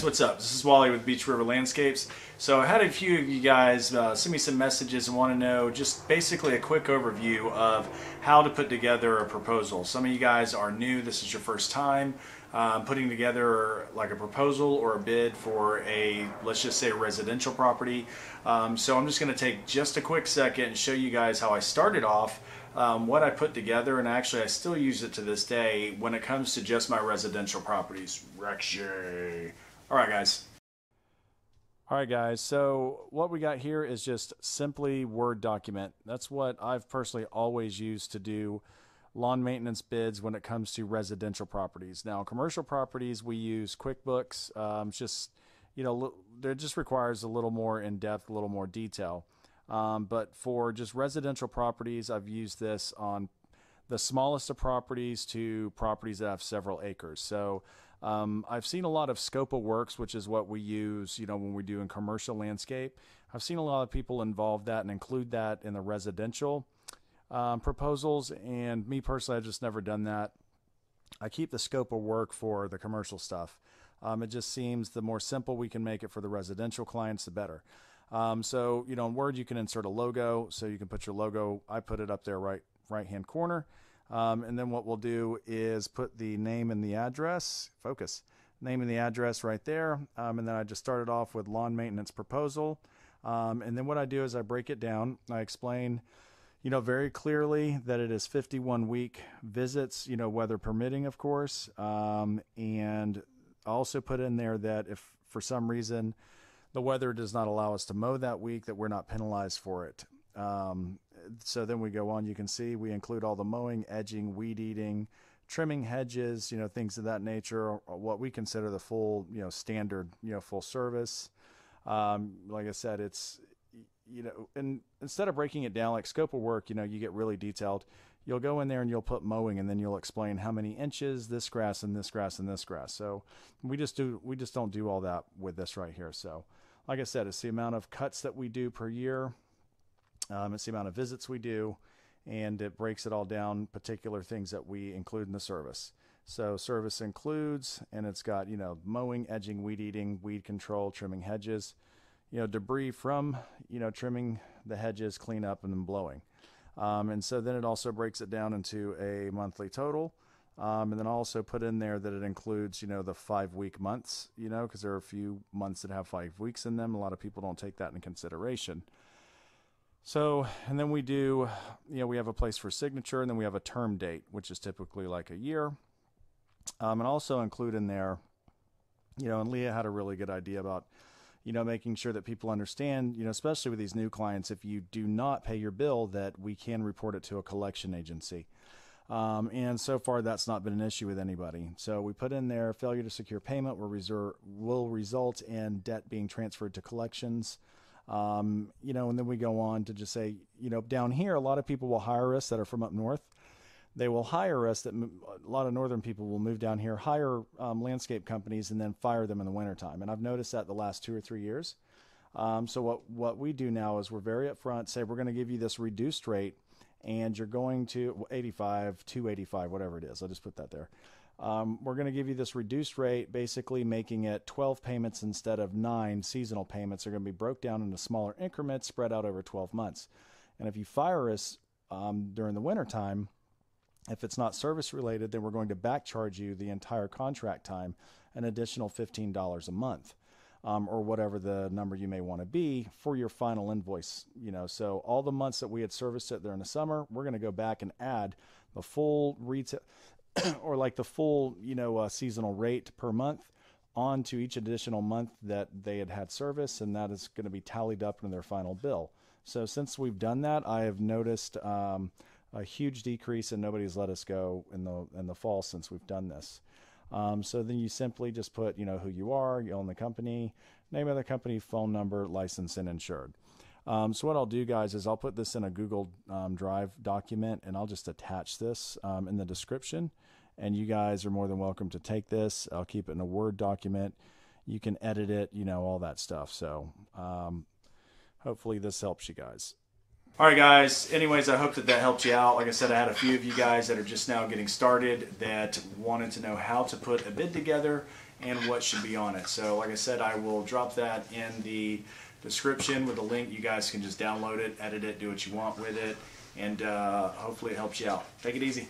what's up? This is Wally with Beach River Landscapes. So I had a few of you guys send me some messages and want to know just basically a quick overview of how to put together a proposal. Some of you guys are new, this is your first time putting together like a proposal or a bid for a, let's just say, a residential property. So I'm just going to take just a quick second and show you guys how I started off, what I put together, and actually I still use it to this day when it comes to just my residential properties. Rexy. Alright guys, so what we got here is just simply Word document. That's what I've personally always used to do lawn maintenance bids when it comes to residential properties. Now, commercial properties, we use QuickBooks. Just, you know, it just requires a little more in-depth, a little more detail. But for just residential properties, I've used this on the smallest of properties to properties that have several acres. So I've seen a lot of scope of works, which is what we use, you know, when we're doing commercial landscape. I've seen a lot of people involve that and include that in the residential proposals, and me personally, I've just never done that. I keep the scope of work for the commercial stuff. It just seems the more simple we can make it for the residential clients, the better. So, you know, in Word, you can insert a logo, so you can put your logo. I put it up there right-hand corner. And then what we'll do is put the name and the address, name and the address right there. And then I just started off with lawn maintenance proposal. And then what I do is I break it down. I explain, you know, very clearly that it is 51-week visits, you know, weather permitting, of course. And I also put in there that if for some reason the weather does not allow us to mow that week, that we're not penalized for it. So then we go on, you can see we include all the mowing, edging, weed eating, trimming hedges, you know, things of that nature, or what we consider the full, you know, standard, you know, full service. Like I said, it's, you know, and instead of breaking it down like scope of work, you know, you get really detailed. You'll go in there and you'll put mowing, and then you'll explain how many inches, this grass and this grass and this grass. So we just don't do all that with this right here. So like I said, it's the amount of cuts that we do per year. It's the amount of visits we do, and it breaks it all down, particular things that we include in the service. So service includes, and it's got, you know, mowing, edging, weed eating, weed control, trimming hedges, you know, debris from, you know, trimming the hedges, clean up, and then blowing. And so then it also breaks it down into a monthly total. And then also put in there that it includes, you know, the 5-week months, you know, because there are a few months that have 5 weeks in them. A lot of people don't take that into consideration. So, and then we do, you know, we have a place for signature, and then we have a term date, which is typically like a year. And also include in there, you know, and Leah had a really good idea about, you know, making sure that people understand, you know, especially with these new clients, if you do not pay your bill, that we can report it to a collection agency. And so far that's not been an issue with anybody. So we put in there, failure to secure payment will result in debt being transferred to collections. You know, and then we go on to just say, you know, down here, a lot of people will hire us that are from up north. They will hire us, that a lot of northern people will move down here, hire landscape companies, and then fire them in the wintertime. And I've noticed that the last 2 or 3 years. So what we do now is we're very upfront, say we're going to give you this reduced rate, and you're going to 85, 285, whatever it is. I'll just put that there. We're going to give you this reduced rate, basically making it 12 payments instead of 9 seasonal payments. They're going to be broke down into smaller increments spread out over 12 months. And if you fire us during the winter time, if it's not service related, then we're going to back charge you the entire contract time, an additional $15 a month, or whatever the number you may want to be for your final invoice. You know, so all the months that we had serviced it during the summer, we're going to go back and add the full retail or like the full, you know, seasonal rate per month onto each additional month that they had service, and that is going to be tallied up in their final bill. So since we've done that, I have noticed a huge decrease, and nobody's let us go in the fall since we've done this. So then you simply just put, you know, who you are, you own the company, name of the company, phone number, license, and insured. So what I'll do, guys, is I'll put this in a Google Drive document, and I'll just attach this in the description. And you guys are more than welcome to take this. I'll keep it in a Word document. You can edit it, you know, all that stuff. So hopefully this helps you guys. All right, guys. Anyways, I hope that helped you out. Like I said, I had a few of you guys that are just now getting started that wanted to know how to put a bid together and what should be on it. So like I said, I will drop that in the description with a link. You guys can just download it, edit it, do what you want with it, and hopefully it helps you out. Take it easy.